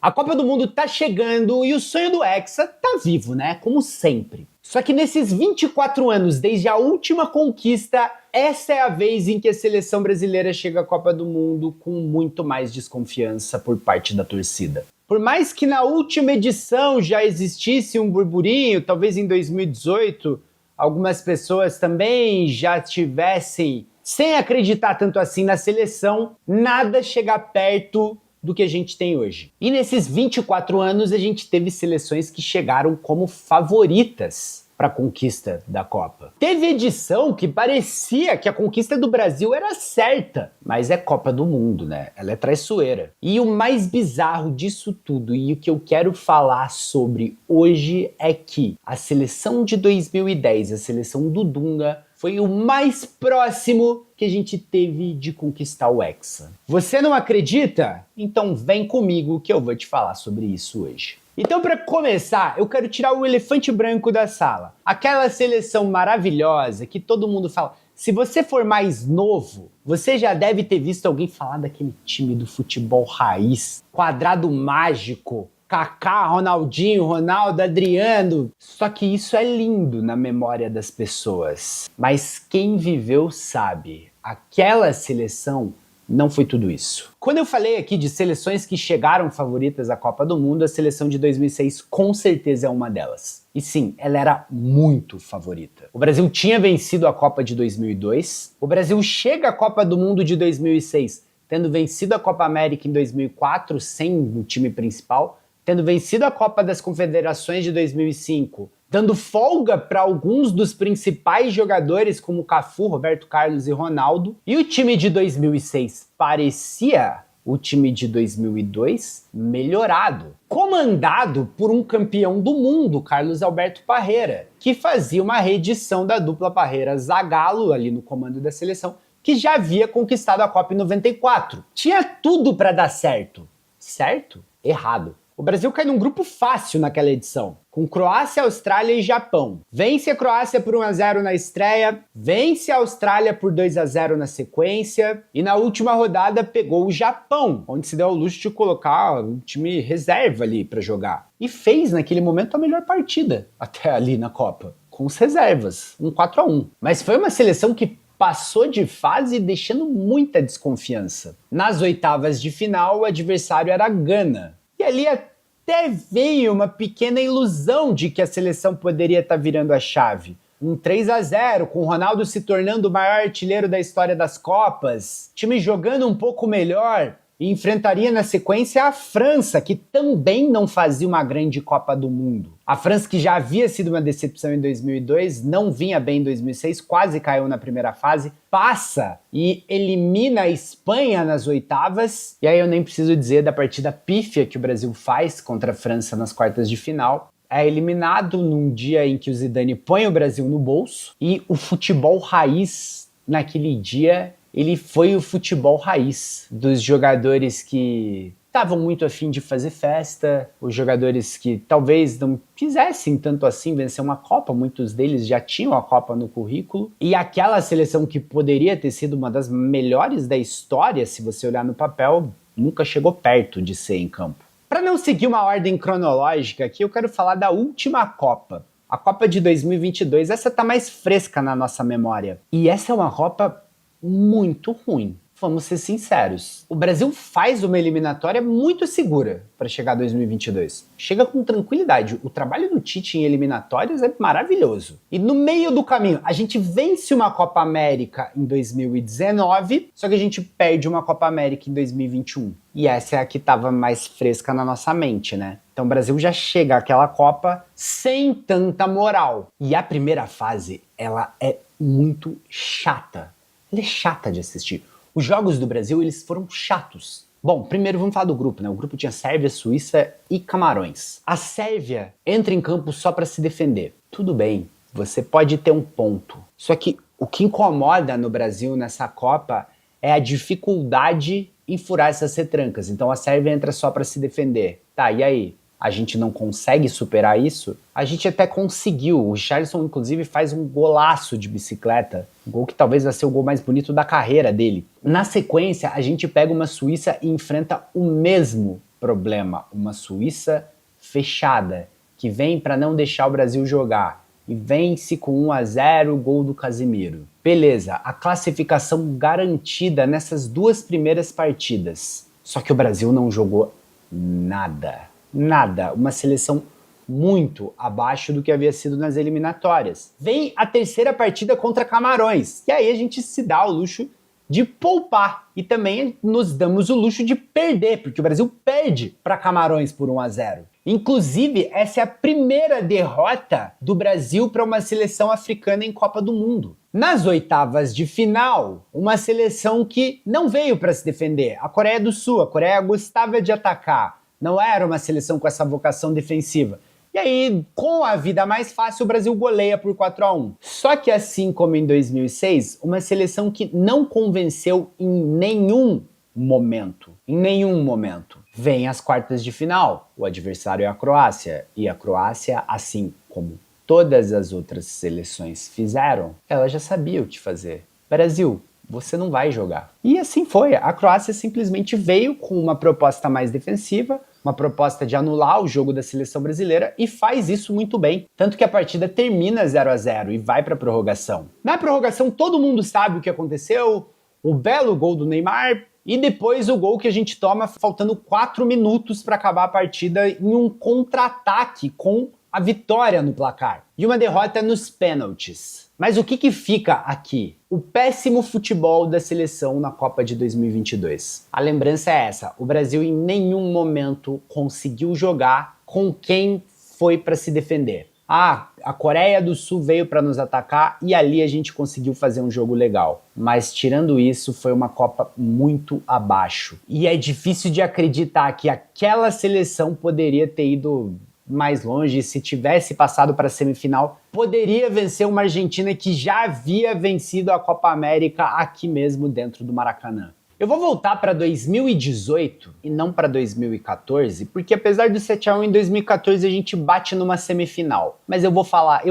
A Copa do Mundo tá chegando e o sonho do Hexa tá vivo, né? Como sempre. Só que nesses 24 anos, desde a última conquista, essa é a vez em que a seleção brasileira chega à Copa do Mundo com muito mais desconfiança por parte da torcida. Por mais que na última edição já existisse um burburinho, talvez em 2018 algumas pessoas também já tivessem, sem acreditar tanto assim na seleção, nada chega perto do que a gente tem hoje. E nesses 24 anos a gente teve seleções que chegaram como favoritas para a conquista da Copa. Teve edição que parecia que a conquista do Brasil era certa, mas é Copa do Mundo, né? Ela é traiçoeira. E o mais bizarro disso tudo, e o que eu quero falar sobre hoje, é que a seleção de 2010, a seleção do Dunga, foi o mais próximo que a gente teve de conquistar o Hexa. Você não acredita? Então vem comigo que eu vou te falar sobre isso hoje. Então, para começar, eu quero tirar o elefante branco da sala. Aquela seleção maravilhosa que todo mundo fala. Se você for mais novo, você já deve ter visto alguém falar daquele time do futebol raiz, quadrado mágico, Kaká, Ronaldinho, Ronaldo, Adriano. Só que isso é lindo na memória das pessoas. Mas quem viveu sabe, aquela seleção não foi tudo isso. Quando eu falei aqui de seleções que chegaram favoritas à Copa do Mundo, a seleção de 2006 com certeza é uma delas. E sim, ela era muito favorita. O Brasil tinha vencido a Copa de 2002, o Brasil chega à Copa do Mundo de 2006 tendo vencido a Copa América em 2004 sem o time principal, tendo vencido a Copa das Confederações de 2005, dando folga para alguns dos principais jogadores como Cafu, Roberto Carlos e Ronaldo, e o time de 2006 parecia o time de 2002 melhorado, comandado por um campeão do mundo, Carlos Alberto Parreira, que fazia uma reedição da dupla Parreira-Zagallo ali no comando da seleção, que já havia conquistado a Copa em 94. Tinha tudo para dar certo. Certo? Errado. O Brasil cai num grupo fácil naquela edição, com Croácia, Austrália e Japão. Vence a Croácia por 1-0 na estreia, vence a Austrália por 2-0 na sequência, e na última rodada pegou o Japão, onde se deu ao luxo de colocar um time reserva ali para jogar. E fez naquele momento a melhor partida até ali na Copa, com os reservas, um 4-1. Mas foi uma seleção que passou de fase deixando muita desconfiança. Nas oitavas de final, o adversário era a Gana. E ali até veio uma pequena ilusão de que a seleção poderia estar virando a chave. Um 3-0, com o Ronaldo se tornando o maior artilheiro da história das Copas, time jogando um pouco melhor, e enfrentaria na sequência a França, que também não fazia uma grande Copa do Mundo. A França, que já havia sido uma decepção em 2002, não vinha bem em 2006, quase caiu na primeira fase, passa e elimina a Espanha nas oitavas. E aí eu nem preciso dizer da partida pífia que o Brasil faz contra a França nas quartas de final. É eliminado num dia em que o Zidane põe o Brasil no bolso, e o futebol raiz naquele dia, ele foi o futebol raiz dos jogadores que estavam muito afim de fazer festa, os jogadores que talvez não quisessem tanto assim vencer uma Copa, muitos deles já tinham a Copa no currículo, e aquela seleção que poderia ter sido uma das melhores da história, se você olhar no papel, nunca chegou perto de ser em campo. Para não seguir uma ordem cronológica aqui, eu quero falar da última Copa. A Copa de 2022, essa tá mais fresca na nossa memória. E essa é uma Copa muito ruim. Vamos ser sinceros. O Brasil faz uma eliminatória muito segura para chegar a 2022. Chega com tranquilidade. O trabalho do Tite em eliminatórias é maravilhoso. E no meio do caminho, a gente vence uma Copa América em 2019, só que a gente perde uma Copa América em 2021. E essa é a que estava mais fresca na nossa mente, né? Então o Brasil já chega àquela Copa sem tanta moral. E a primeira fase, ela é muito chata. Ela é chata de assistir. Os jogos do Brasil, eles foram chatos. Bom, primeiro vamos falar do grupo, né? O grupo tinha Sérvia, Suíça e Camarões. A Sérvia entra em campo só para se defender. Tudo bem, você pode ter um ponto. Só que o que incomoda no Brasil nessa Copa é a dificuldade em furar essas retrancas. Então a Sérvia entra só para se defender. Tá, e aí? A gente não consegue superar isso? A gente até conseguiu. O Richarlison, inclusive, faz um golaço de bicicleta. Um gol que talvez vai ser o gol mais bonito da carreira dele. Na sequência, a gente pega uma Suíça e enfrenta o mesmo problema, uma Suíça fechada, que vem para não deixar o Brasil jogar e vence com 1-0, gol do Casemiro. Beleza, a classificação garantida nessas duas primeiras partidas. Só que o Brasil não jogou nada. Nada. Uma seleção muito abaixo do que havia sido nas eliminatórias. Vem a terceira partida contra Camarões. E aí a gente se dá o luxo de poupar. E também nos damos o luxo de perder, porque o Brasil perde para Camarões por 1-0. Inclusive, essa é a primeira derrota do Brasil para uma seleção africana em Copa do Mundo. Nas oitavas de final, uma seleção que não veio para se defender. A Coreia do Sul, a Coreia gostava de atacar. Não era uma seleção com essa vocação defensiva. E aí, com a vida mais fácil, o Brasil goleia por 4-1. Só que assim como em 2006, uma seleção que não convenceu em nenhum momento. Em nenhum momento. Vem às quartas de final. O adversário é a Croácia. E a Croácia, assim como todas as outras seleções fizeram, ela já sabia o que fazer. Brasil, você não vai jogar. E assim foi. A Croácia simplesmente veio com uma proposta mais defensiva, uma proposta de anular o jogo da seleção brasileira e faz isso muito bem. Tanto que a partida termina 0-0 e vai para a prorrogação. Na prorrogação todo mundo sabe o que aconteceu, o belo gol do Neymar e depois o gol que a gente toma faltando 4 minutos para acabar a partida em um contra-ataque com a vitória no placar. E uma derrota nos pênaltis. Mas o que fica aqui? O péssimo futebol da seleção na Copa de 2022. A lembrança é essa, o Brasil em nenhum momento conseguiu jogar com quem foi para se defender. A Coreia do Sul veio para nos atacar e ali a gente conseguiu fazer um jogo legal. Mas tirando isso, foi uma Copa muito abaixo. E é difícil de acreditar que aquela seleção poderia ter ido mais longe, se tivesse passado para a semifinal, poderia vencer uma Argentina que já havia vencido a Copa América aqui mesmo dentro do Maracanã. Eu vou voltar para 2018 e não para 2014, porque apesar do 7-1 em 2014 a gente bate numa semifinal, mas eu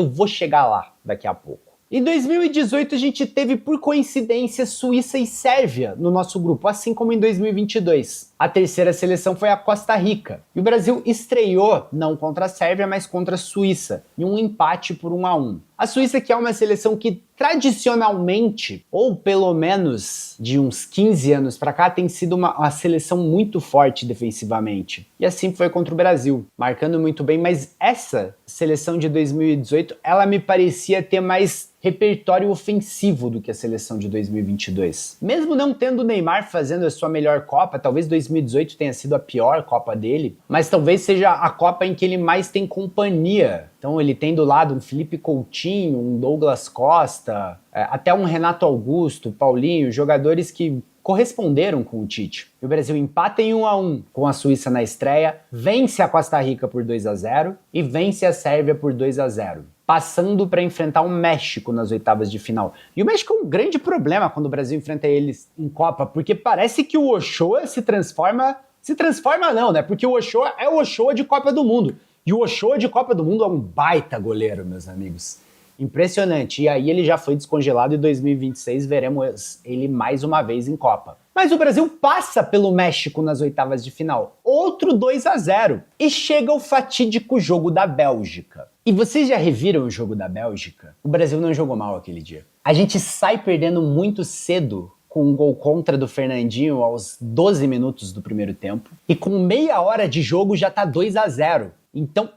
vou chegar lá daqui a pouco. Em 2018 a gente teve, por coincidência, Suíça e Sérvia no nosso grupo, assim como em 2022. A terceira seleção foi a Costa Rica. E o Brasil estreou não contra a Sérvia, mas contra a Suíça, em um empate por 1-1. A Suíça, que é uma seleção que tradicionalmente, ou pelo menos de uns 15 anos para cá, tem sido uma seleção muito forte defensivamente. E assim foi contra o Brasil, marcando muito bem, mas essa seleção de 2018, ela me parecia ter mais repertório ofensivo do que a seleção de 2022. Mesmo não tendo o Neymar fazendo a sua melhor Copa, talvez 2018 tenha sido a pior Copa dele, mas talvez seja a Copa em que ele mais tem companhia. Então ele tem do lado um Felipe Coutinho, um Douglas Costa, até um Renato Augusto, Paulinho, jogadores que corresponderam com o Tite. E o Brasil empata em 1-1 com a Suíça na estreia, vence a Costa Rica por 2-0 e vence a Sérvia por 2-0. Passando para enfrentar o México nas oitavas de final. E o México é um grande problema quando o Brasil enfrenta eles em Copa, porque parece que o Ochoa se transforma não, né? Porque o Ochoa é o Ochoa de Copa do Mundo. E o Ochoa de Copa do Mundo é um baita goleiro, meus amigos. Impressionante. E aí ele já foi descongelado e em 2026 veremos ele mais uma vez em Copa. Mas o Brasil passa pelo México nas oitavas de final. Outro 2-0. E chega o fatídico jogo da Bélgica. E vocês já reviram o jogo da Bélgica? O Brasil não jogou mal aquele dia. A gente sai perdendo muito cedo com um gol contra do Fernandinho aos 12 minutos do primeiro tempo. E com meia hora de jogo já tá 2-0. Então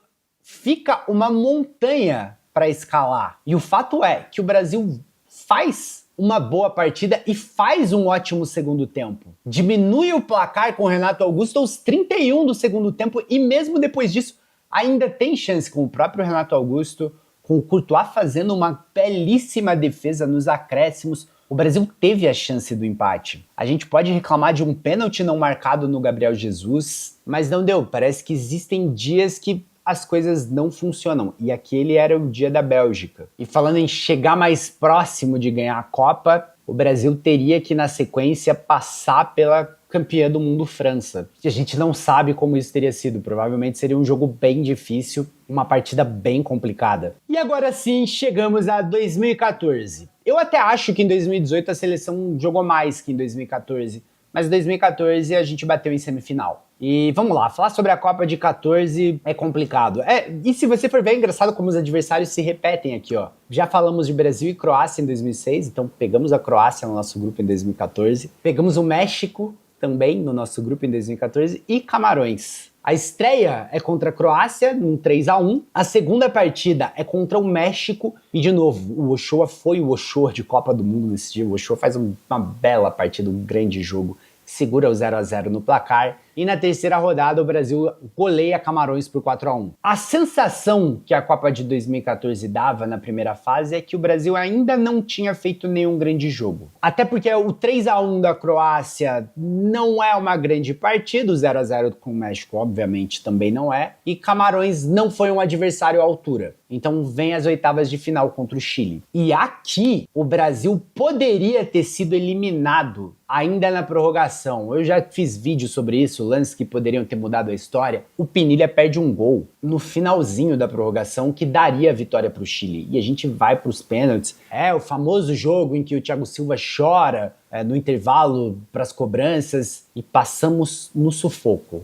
fica uma montanha para escalar. E o fato é que o Brasil faz uma boa partida e faz um ótimo segundo tempo. Diminui o placar com o Renato Augusto aos 31 do segundo tempo e mesmo depois disso ainda tem chance com o próprio Renato Augusto, com o Courtois fazendo uma belíssima defesa nos acréscimos. O Brasil teve a chance do empate. A gente pode reclamar de um pênalti não marcado no Gabriel Jesus, mas não deu. Parece que existem dias que as coisas não funcionam. E aquele era o dia da Bélgica. E falando em chegar mais próximo de ganhar a Copa, o Brasil teria que, na sequência, passar pela campeã do mundo, França. E a gente não sabe como isso teria sido. Provavelmente seria um jogo bem difícil, uma partida bem complicada. E agora sim, chegamos a 2014. Eu até acho que em 2018 a seleção jogou mais que em 2014. mas em 2014 a gente bateu em semifinal. E vamos lá, falar sobre a Copa de 14 é complicado. E se você for ver, é engraçado como os adversários se repetem aqui, ó. Já falamos de Brasil e Croácia em 2006, então pegamos a Croácia no nosso grupo em 2014. Pegamos o México também no nosso grupo em 2014 e Camarões. A estreia é contra a Croácia, num 3-1. A segunda partida é contra o México. E, de novo, o Ochoa foi o Ochoa de Copa do Mundo nesse dia. O Ochoa faz uma bela partida, um grande jogo. Segura o 0-0 no placar. E na terceira rodada, o Brasil goleia Camarões por 4-1. A sensação que a Copa de 2014 dava na primeira fase é que o Brasil ainda não tinha feito nenhum grande jogo. Até porque o 3-1 da Croácia não é uma grande partida, o 0-0 com o México obviamente também não é, e Camarões não foi um adversário à altura. Então vem as oitavas de final contra o Chile. E aqui o Brasil poderia ter sido eliminado ainda na prorrogação. Eu já fiz vídeo sobre isso, lances que poderiam ter mudado a história. O Pinilla perde um gol no finalzinho da prorrogação que daria a vitória para o Chile. E a gente vai para os pênaltis. É o famoso jogo em que o Thiago Silva chora no intervalo para as cobranças e passamos no sufoco.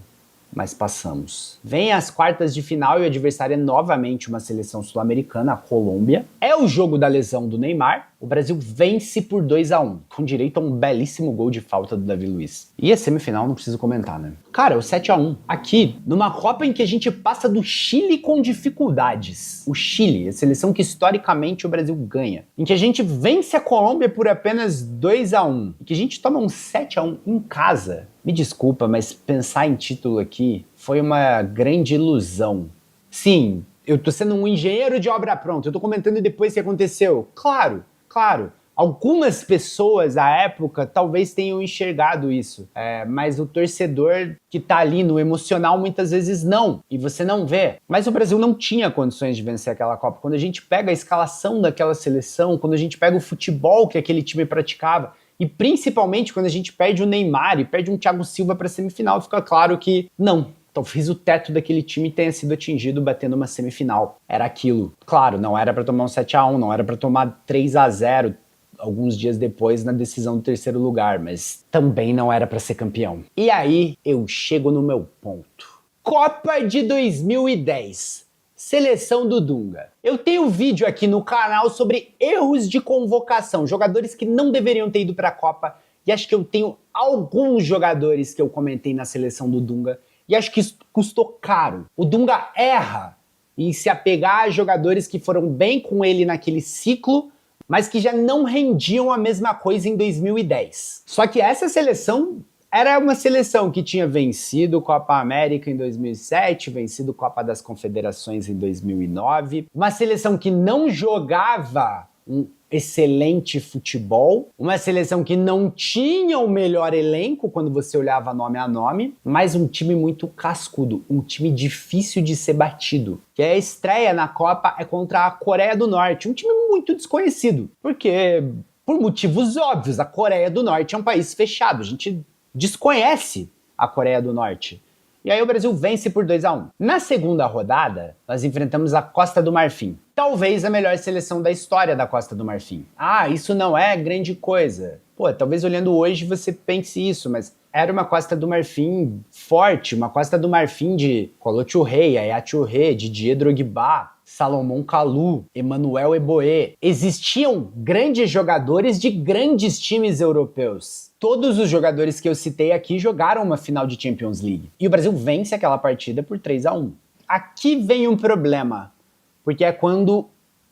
Mas passamos. Vem as quartas de final e o adversário é novamente uma seleção sul-americana, a Colômbia. É o jogo da lesão do Neymar. O Brasil vence por 2-1, com direito a um belíssimo gol de falta do Davi Luiz. E a semifinal não preciso comentar, né? Cara, o 7-1. Aqui, numa Copa em que a gente passa do Chile com dificuldades. O Chile, a seleção que historicamente o Brasil ganha. Em que a gente vence a Colômbia por apenas 2-1. Em que a gente toma um 7-1 em casa. Me desculpa, mas pensar em título aqui foi uma grande ilusão. Sim, eu tô sendo um engenheiro de obra pronta, eu tô comentando depois o que aconteceu. Claro. Algumas pessoas à época talvez tenham enxergado isso, mas o torcedor que tá ali no emocional muitas vezes não, e você não vê. Mas o Brasil não tinha condições de vencer aquela Copa. Quando a gente pega a escalação daquela seleção, quando a gente pega o futebol que aquele time praticava, e principalmente quando a gente perde o Neymar e perde um Thiago Silva para semifinal, fica claro que não. Talvez o teto daquele time tenha sido atingido batendo uma semifinal. Era aquilo. Claro, não era para tomar um 7-1, não era para tomar 3-0 alguns dias depois na decisão do terceiro lugar, mas também não era para ser campeão. E aí eu chego no meu ponto. Copa de 2010. Seleção do Dunga. Eu tenho um vídeo aqui no canal sobre erros de convocação, jogadores que não deveriam ter ido para a Copa, e acho que eu tenho alguns jogadores que eu comentei na seleção do Dunga, e acho que isso custou caro. O Dunga erra em se apegar a jogadores que foram bem com ele naquele ciclo, mas que já não rendiam a mesma coisa em 2010. Só que essa seleção era uma seleção que tinha vencido Copa América em 2007, vencido Copa das Confederações em 2009, uma seleção que não jogava um excelente futebol, uma seleção que não tinha o melhor elenco quando você olhava nome a nome, mas um time muito cascudo, um time difícil de ser batido. Que a estreia na Copa é contra a Coreia do Norte, um time muito desconhecido, porque, por motivos óbvios, a Coreia do Norte é um país fechado, a gente desconhece a Coreia do Norte. E aí o Brasil vence por 2-1. Na segunda rodada, nós enfrentamos a Costa do Marfim. Talvez a melhor seleção da história da Costa do Marfim. Ah, isso não é grande coisa. Pô, talvez olhando hoje você pense isso, mas era uma Costa do Marfim forte, uma Costa do Marfim de Kolo Touré, Yaya Touré, Didier Drogba, Salomão Kalou, Emmanuel Eboe. Existiam grandes jogadores de grandes times europeus. Todos os jogadores que eu citei aqui jogaram uma final de Champions League. E o Brasil vence aquela partida por 3-1. Aqui vem um problema, porque é quando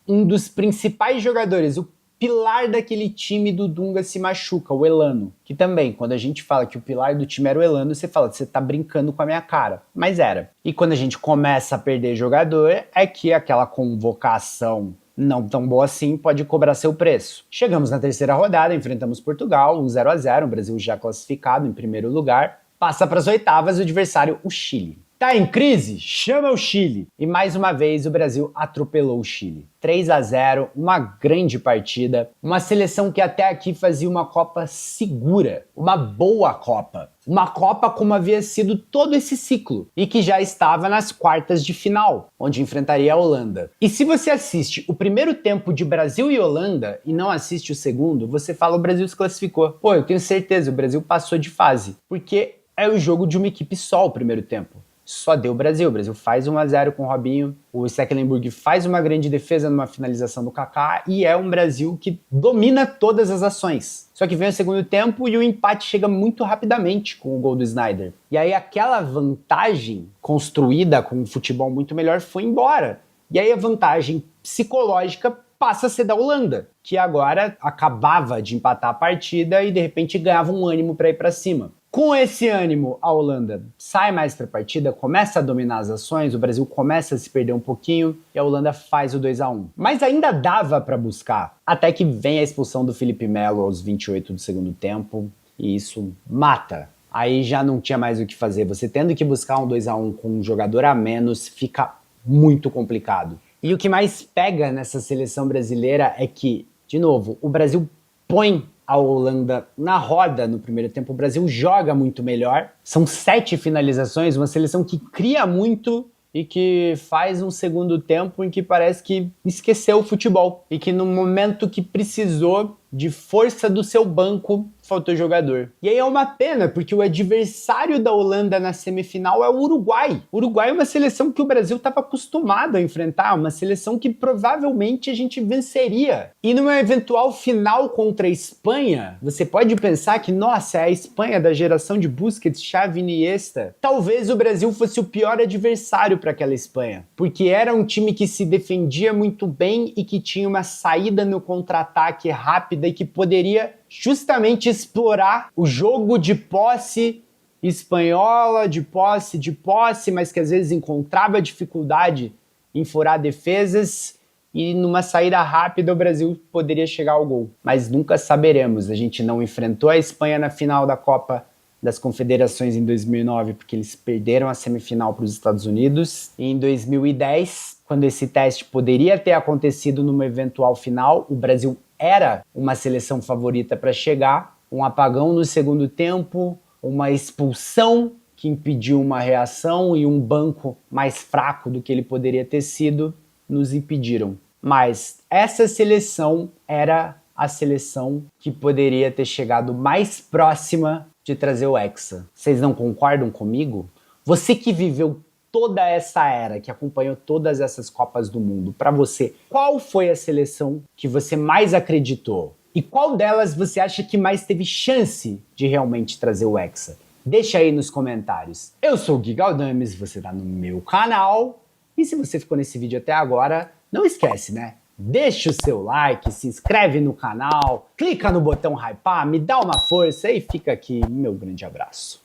um dos principais jogadores, o pilar daquele time do Dunga se machuca, o Elano. Que também, quando a gente fala que o pilar do time era o Elano, você fala, você tá brincando com a minha cara. Mas era. E quando a gente começa a perder jogador, é que aquela convocação não tão boa assim pode cobrar seu preço. Chegamos na terceira rodada, enfrentamos Portugal, 0-0, o Brasil já classificado em primeiro lugar. Passa para as oitavas, o adversário, o Chile. Tá em crise? Chama o Chile! E mais uma vez o Brasil atropelou o Chile. 3-0, uma grande partida, uma seleção que até aqui fazia uma Copa segura, uma boa Copa. Uma Copa como havia sido todo esse ciclo e que já estava nas quartas de final, onde enfrentaria a Holanda. E se você assiste o primeiro tempo de Brasil e Holanda e não assiste o segundo, você fala o Brasil se classificou. Pô, eu tenho certeza, o Brasil passou de fase, porque é o jogo de uma equipe só o primeiro tempo. Só deu o Brasil. O Brasil faz 1-0 com o Robinho, o Stekelenburg faz uma grande defesa numa finalização do Kaká e é um Brasil que domina todas as ações. Só que vem o segundo tempo e o empate chega muito rapidamente com o gol do Sneijder. E aí aquela vantagem construída com um futebol muito melhor foi embora. E aí a vantagem psicológica passa a ser da Holanda, que agora acabava de empatar a partida e de repente ganhava um ânimo para ir para cima. Com esse ânimo, a Holanda sai mais para a partida, começa a dominar as ações, o Brasil começa a se perder um pouquinho e a Holanda faz o 2-1. Mas ainda dava para buscar, até que vem a expulsão do Felipe Melo aos 28 do segundo tempo e isso mata. Aí já não tinha mais o que fazer, você tendo que buscar um 2-1 com um jogador a menos fica muito complicado. E o que mais pega nessa seleção brasileira é que, de novo, o Brasil põe a Holanda na roda no primeiro tempo. O Brasil joga muito melhor. São 7 finalizações, uma seleção que cria muito e que faz um segundo tempo em que parece que esqueceu o futebol e que no momento que precisou de força do seu banco, faltou jogador. E aí é uma pena, porque o adversário da Holanda na semifinal é o Uruguai. O Uruguai é uma seleção que o Brasil estava acostumado a enfrentar, uma seleção que provavelmente a gente venceria. E numa eventual final contra a Espanha, você pode pensar que, nossa, é a Espanha da geração de Busquets, Xavi e Iniesta. Talvez o Brasil fosse o pior adversário para aquela Espanha, porque era um time que se defendia muito bem e que tinha uma saída no contra-ataque rápida e que poderia justamente explorar o jogo de posse espanhola, de posse, mas que às vezes encontrava dificuldade em furar defesas e numa saída rápida o Brasil poderia chegar ao gol. Mas nunca saberemos, a gente não enfrentou a Espanha na final da Copa das Confederações em 2009 porque eles perderam a semifinal para os Estados Unidos. E em 2010, quando esse teste poderia ter acontecido numa eventual final, o Brasil era uma seleção favorita para chegar, um apagão no segundo tempo, uma expulsão que impediu uma reação e um banco mais fraco do que ele poderia ter sido, nos impediram. Mas essa seleção era a seleção que poderia ter chegado mais próxima de trazer o Hexa. Vocês não concordam comigo? Você que viveu toda essa era, que acompanhou todas essas Copas do Mundo, para você, qual foi a seleção que você mais acreditou? E qual delas você acha que mais teve chance de realmente trazer o Hexa? Deixa aí nos comentários. Eu sou o Gui Galdames, você tá no meu canal, e se você ficou nesse vídeo até agora, não esquece, né? Deixa o seu like, se inscreve no canal, clica no botão hypar, me dá uma força e fica aqui meu grande abraço.